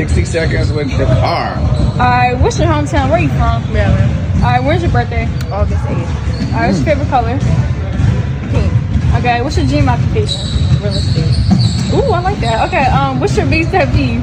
60 seconds with the car. Alright, what's your hometown? Where are you from? Maryland. Alright, where's your birthday? August 8th. Alright, what's your favorite color? Pink. Okay, what's your dream occupation? Real estate. Ooh, I like that. Okay, what's your biggest pet peeve? Mean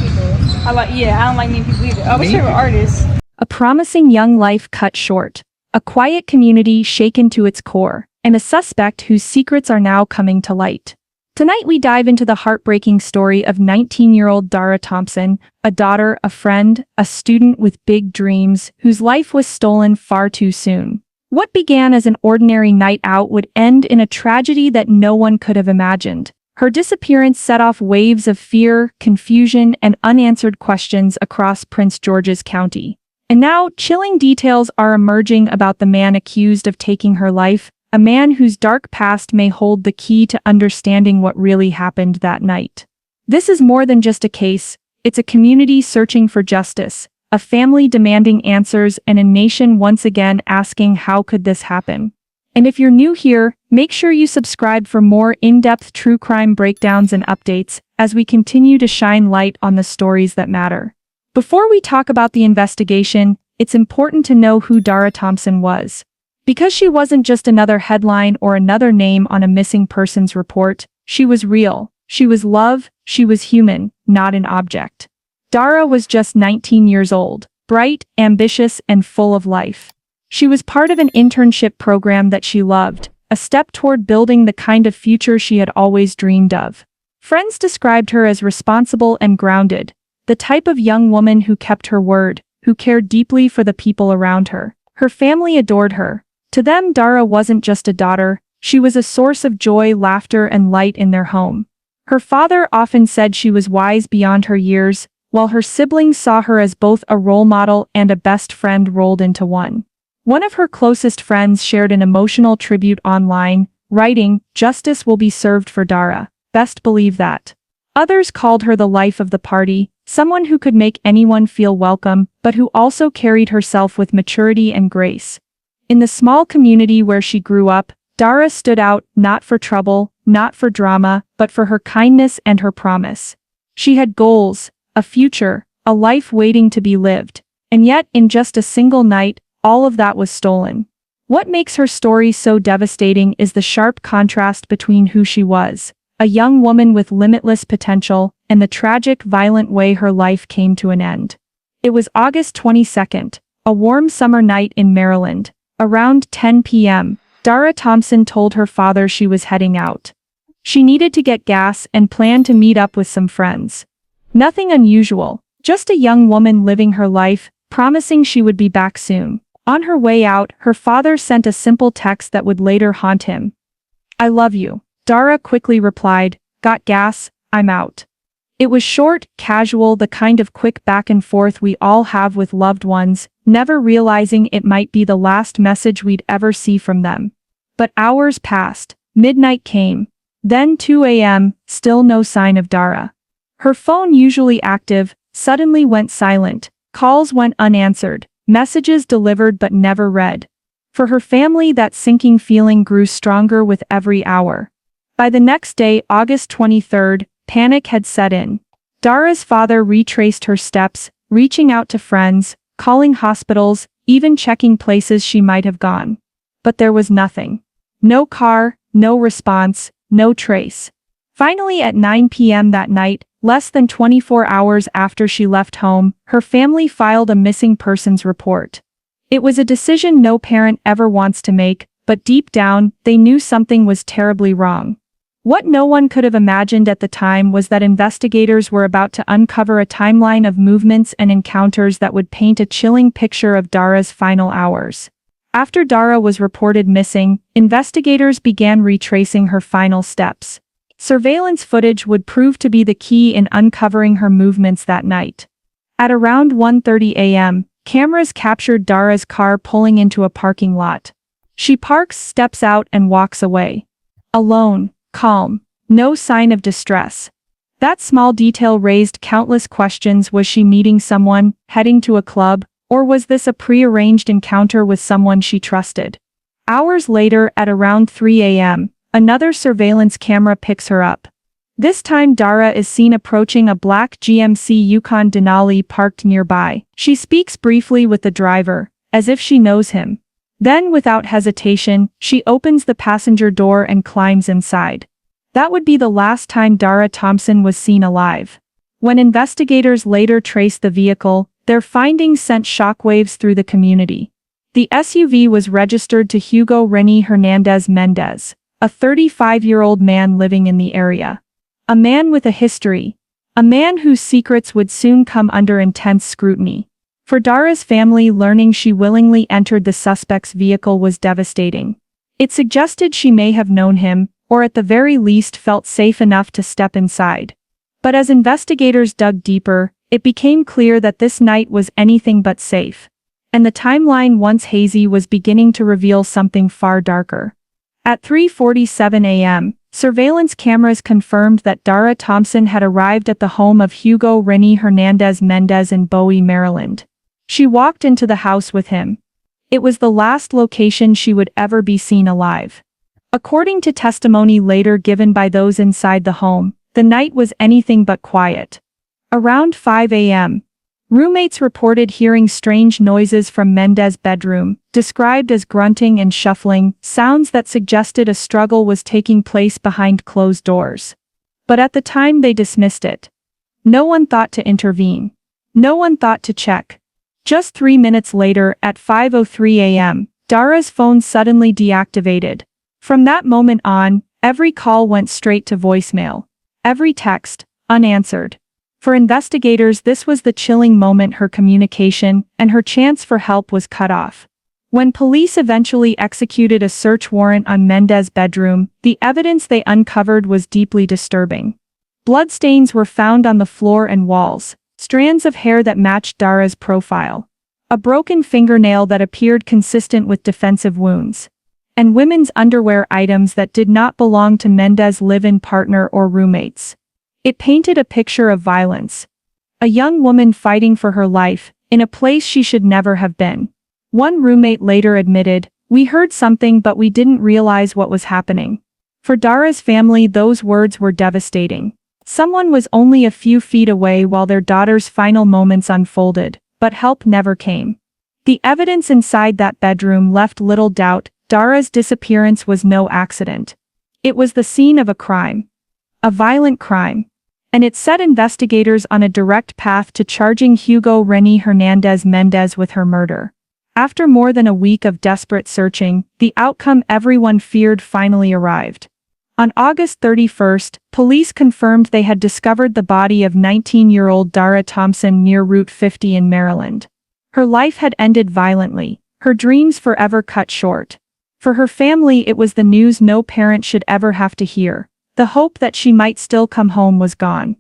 people. I don't like mean people either. What's your favorite artist? A promising young life cut short, a quiet community shaken to its core, and a suspect whose secrets are now coming to light. Tonight we dive into the heartbreaking story of 19-year-old Dara Thompson, a daughter, a friend, a student with big dreams, whose life was stolen far too soon. What began as an ordinary night out would end in a tragedy that no one could have imagined. Her disappearance set off waves of fear, confusion, and unanswered questions across Prince George's County. And now, chilling details are emerging about the man accused of taking her life, a man whose dark past may hold the key to understanding what really happened that night. This is more than just a case, it's a community searching for justice, a family demanding answers, and a nation once again asking how could this happen. And if you're new here, make sure you subscribe for more in-depth true crime breakdowns and updates as we continue to shine light on the stories that matter. Before we talk about the investigation, it's important to know who Dara Thompson was. Because she wasn't just another headline or another name on a missing persons report, she was real, she was love, she was human, not an object. Dara was just 19 years old, bright, ambitious, and full of life. She was part of an internship program that she loved, a step toward building the kind of future she had always dreamed of. Friends described her as responsible and grounded, the type of young woman who kept her word, who cared deeply for the people around her. Her family adored her. To them, Dara wasn't just a daughter, she was a source of joy, laughter, and light in their home. Her father often said she was wise beyond her years, while her siblings saw her as both a role model and a best friend rolled into one. One of her closest friends shared an emotional tribute online, writing, "Justice will be served for Dara, best believe that." Others called her the life of the party, someone who could make anyone feel welcome, but who also carried herself with maturity and grace. In the small community where she grew up, Dara stood out, not for trouble, not for drama, but for her kindness and her promise. She had goals, a future, a life waiting to be lived. And yet, in just a single night, all of that was stolen. What makes her story so devastating is the sharp contrast between who she was, a young woman with limitless potential, and the tragic, violent way her life came to an end. It was August 22nd, a warm summer night in Maryland. Around 10 p.m., Dara Thompson told her father she was heading out. She needed to get gas and planned to meet up with some friends. Nothing unusual, just a young woman living her life, promising she would be back soon. On her way out, her father sent a simple text that would later haunt him. "I love you." Dara quickly replied, "Got gas, I'm out." It was short, casual, the kind of quick back and forth we all have with loved ones, never realizing it might be the last message we'd ever see from them. But hours passed, midnight came, then 2 a.m., still no sign of Dara. Her phone, usually active, suddenly went silent, calls went unanswered, messages delivered but never read. For her family, that sinking feeling grew stronger with every hour. By the next day, August 23rd, panic had set in. Dara's father retraced her steps, reaching out to friends, calling hospitals, even checking places she might have gone. But there was nothing. No car, no response, no trace. Finally, at 9 p.m. that night, less than 24 hours after she left home, her family filed a missing persons report. It was a decision no parent ever wants to make, but deep down, they knew something was terribly wrong. What no one could have imagined at the time was that investigators were about to uncover a timeline of movements and encounters that would paint a chilling picture of Dara's final hours. After Dara was reported missing, investigators began retracing her final steps. Surveillance footage would prove to be the key in uncovering her movements that night. At around 1:30 a.m., cameras captured Dara's car pulling into a parking lot. She parks, steps out, and walks away. Alone, calm, no sign of distress. That small detail raised countless questions. Was she meeting someone, heading to a club, or was this a prearranged encounter with someone she trusted? Hours later, at around 3 a.m., another surveillance camera picks her up. This time Dara is seen approaching a black GMC Yukon Denali parked nearby. She speaks briefly with the driver, as if she knows him. Then, without hesitation, she opens the passenger door and climbs inside. That would be the last time Dara Thompson was seen alive. When investigators later traced the vehicle, their findings sent shockwaves through the community. The SUV was registered to Hugo Rene Hernandez Mendes, a 35-year-old man living in the area. A man with a history. A man whose secrets would soon come under intense scrutiny. For Dara's family, learning she willingly entered the suspect's vehicle was devastating. It suggested she may have known him, or at the very least felt safe enough to step inside. But as investigators dug deeper, it became clear that this night was anything but safe. And the timeline, once hazy, was beginning to reveal something far darker. At 3:47 a.m., surveillance cameras confirmed that Dara Thompson had arrived at the home of Hugo Rene Hernandez Mendes in Bowie, Maryland. She walked into the house with him. It was the last location she would ever be seen alive. According to testimony later given by those inside the home, the night was anything but quiet. Around 5 a.m., roommates reported hearing strange noises from Mendes' bedroom, described as grunting and shuffling, sounds that suggested a struggle was taking place behind closed doors. But at the time they dismissed it. No one thought to intervene. No one thought to check. Just 3 minutes later, at 5:03 a.m., Dara's phone suddenly deactivated. From that moment on, every call went straight to voicemail. Every text, unanswered. For investigators, this was the chilling moment. Her communication and her chance for help was cut off. When police eventually executed a search warrant on Mendes' bedroom, the evidence they uncovered was deeply disturbing. Bloodstains were found on the floor and walls, strands of hair that matched Dara's profile, a broken fingernail that appeared consistent with defensive wounds, and women's underwear items that did not belong to Mendes' live-in partner or roommates. It painted a picture of violence. A young woman fighting for her life, in a place she should never have been. One roommate later admitted, "We heard something but we didn't realize what was happening." For Dara's family, those words were devastating. Someone was only a few feet away while their daughter's final moments unfolded, but help never came. The evidence inside that bedroom left little doubt. Dara's disappearance was no accident. It was the scene of a crime. A violent crime. And it set investigators on a direct path to charging Hugo Rene Hernandez Mendes with her murder. After more than a week of desperate searching, the outcome everyone feared finally arrived. On August 31st, police confirmed they had discovered the body of 19-year-old Dara Thompson near Route 50 in Maryland. Her life had ended violently, her dreams forever cut short. For her family, it was the news no parent should ever have to hear. The hope that she might still come home was gone.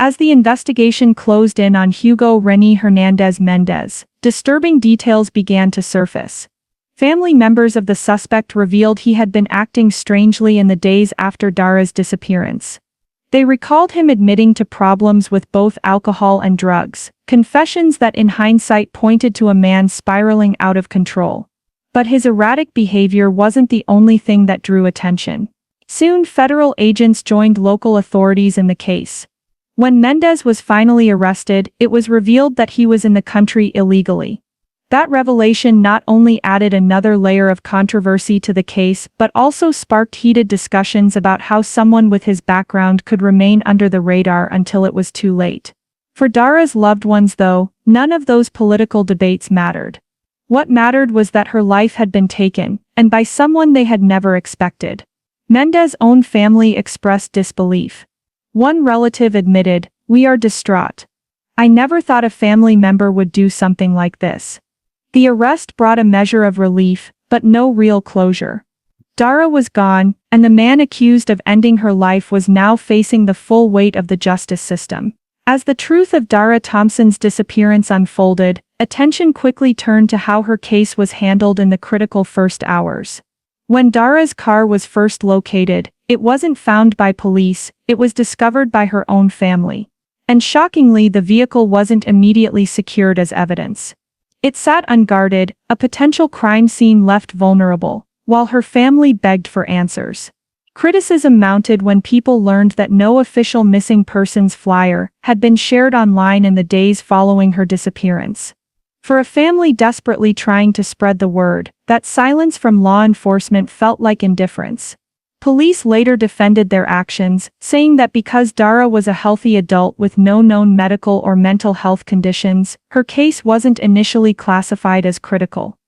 As the investigation closed in on Hugo Rene Hernandez Mendes, disturbing details began to surface. Family members of the suspect revealed he had been acting strangely in the days after Dara's disappearance. They recalled him admitting to problems with both alcohol and drugs, confessions that in hindsight pointed to a man spiraling out of control. But his erratic behavior wasn't the only thing that drew attention. Soon federal agents joined local authorities in the case. When Mendes was finally arrested, it was revealed that he was in the country illegally. That revelation not only added another layer of controversy to the case but also sparked heated discussions about how someone with his background could remain under the radar until it was too late. For Dara's loved ones, though, none of those political debates mattered. What mattered was that her life had been taken, and by someone they had never expected. Mendes' own family expressed disbelief. One relative admitted, "We are distraught. I never thought a family member would do something like this." The arrest brought a measure of relief, but no real closure. Dara was gone, and the man accused of ending her life was now facing the full weight of the justice system. As the truth of Dara Thompson's disappearance unfolded, attention quickly turned to how her case was handled in the critical first hours. When Dara's car was first located, it wasn't found by police, it was discovered by her own family. And shockingly, the vehicle wasn't immediately secured as evidence. It sat unguarded, a potential crime scene left vulnerable, while her family begged for answers. Criticism mounted when people learned that no official missing persons flyer had been shared online in the days following her disappearance. For a family desperately trying to spread the word, that silence from law enforcement felt like indifference. Police later defended their actions, saying that because Dara was a healthy adult with no known medical or mental health conditions, her case wasn't initially classified as critical.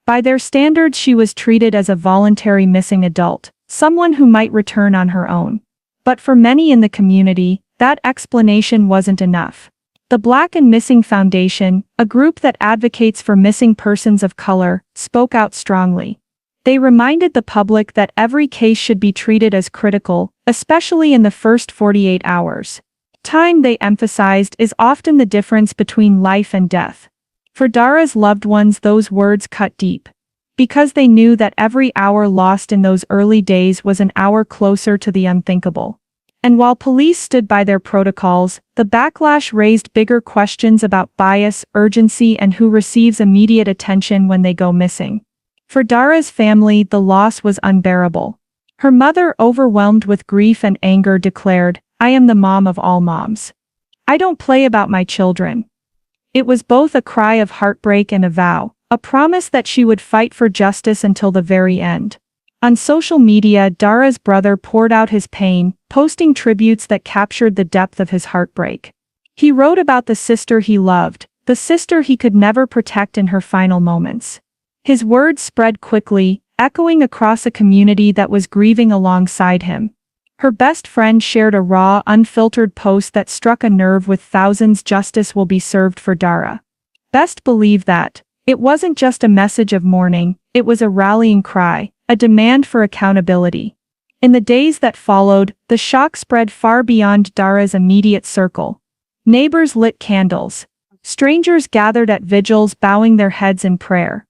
By their standards, she was treated as a voluntary missing adult, someone who might return on her own. But for many in the community, that explanation wasn't enough. The Black and Missing Foundation, a group that advocates for missing persons of color, spoke out strongly. They reminded the public that every case should be treated as critical, especially in the first 48 hours. Time, they emphasized, is often the difference between life and death. For Dara's loved ones, those words cut deep. Because they knew that every hour lost in those early days was an hour closer to the unthinkable. And while police stood by their protocols, the backlash raised bigger questions about bias, urgency, and who receives immediate attention when they go missing. For Dara's family, the loss was unbearable. Her mother, overwhelmed with grief and anger, declared, "I am the mom of all moms. I don't play about my children." It was both a cry of heartbreak and a vow, a promise that she would fight for justice until the very end. On social media, Dara's brother poured out his pain, posting tributes that captured the depth of his heartbreak. He wrote about the sister he loved, the sister he could never protect in her final moments. His words spread quickly, echoing across a community that was grieving alongside him. Her best friend shared a raw, unfiltered post that struck a nerve with thousands. "Justice will be served for Dara." Best believe that. It wasn't just a message of mourning, it was a rallying cry, a demand for accountability. In the days that followed, the shock spread far beyond Dara's immediate circle. Neighbors lit candles. Strangers gathered at vigils, bowing their heads in prayer.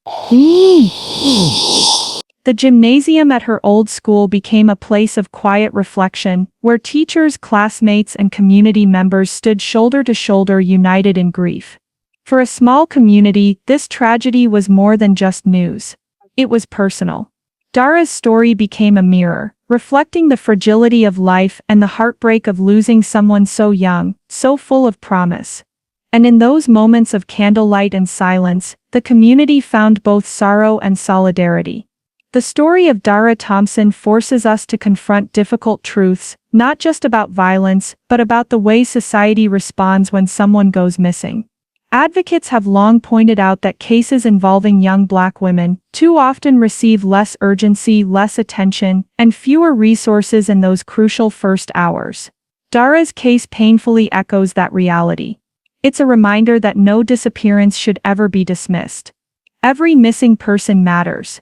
The gymnasium at her old school became a place of quiet reflection, where teachers, classmates, and community members stood shoulder to shoulder, united in grief. For a small community, this tragedy was more than just news. It was personal. Dara's story became a mirror, reflecting the fragility of life and the heartbreak of losing someone so young, so full of promise. And in those moments of candlelight and silence, the community found both sorrow and solidarity. The story of Dara Thompson forces us to confront difficult truths, not just about violence, but about the way society responds when someone goes missing. Advocates have long pointed out that cases involving young Black women too often receive less urgency, less attention, and fewer resources in those crucial first hours. Dara's case painfully echoes that reality. It's a reminder that no disappearance should ever be dismissed. Every missing person matters.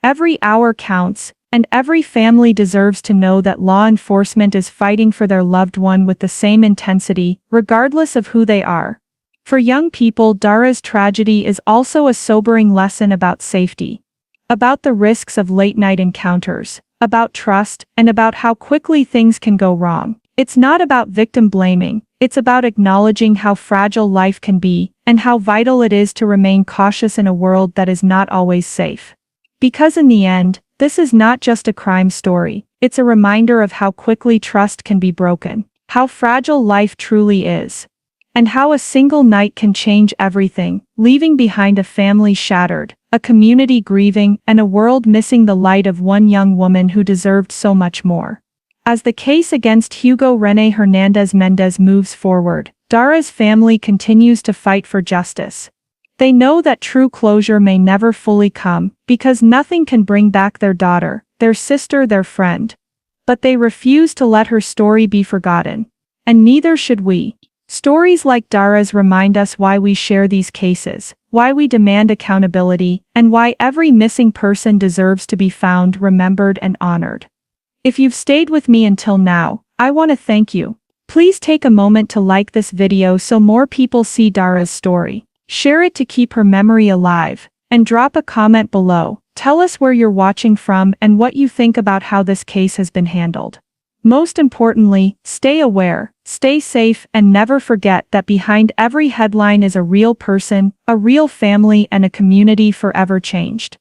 Every hour counts, and every family deserves to know that law enforcement is fighting for their loved one with the same intensity, regardless of who they are. For young people, Dara's tragedy is also a sobering lesson about safety. About the risks of late-night encounters, about trust, and about how quickly things can go wrong. It's not about victim blaming, it's about acknowledging how fragile life can be, and how vital it is to remain cautious in a world that is not always safe. Because in the end, this is not just a crime story, it's a reminder of how quickly trust can be broken, how fragile life truly is, and how a single night can change everything, leaving behind a family shattered, a community grieving, and a world missing the light of one young woman who deserved so much more. As the case against Hugo Rene Hernandez Mendes moves forward, Dara's family continues to fight for justice. They know that true closure may never fully come, because nothing can bring back their daughter, their sister, their friend. But they refuse to let her story be forgotten. And neither should we. Stories like Dara's remind us why we share these cases, why we demand accountability, and why every missing person deserves to be found, remembered, and honored. If you've stayed with me until now, I want to thank you. Please take a moment to like this video so more people see Dara's story. Share it to keep her memory alive, and drop a comment below. Tell us where you're watching from and what you think about how this case has been handled. Most importantly, stay aware, stay safe, and never forget that behind every headline is a real person, a real family, and a community forever changed.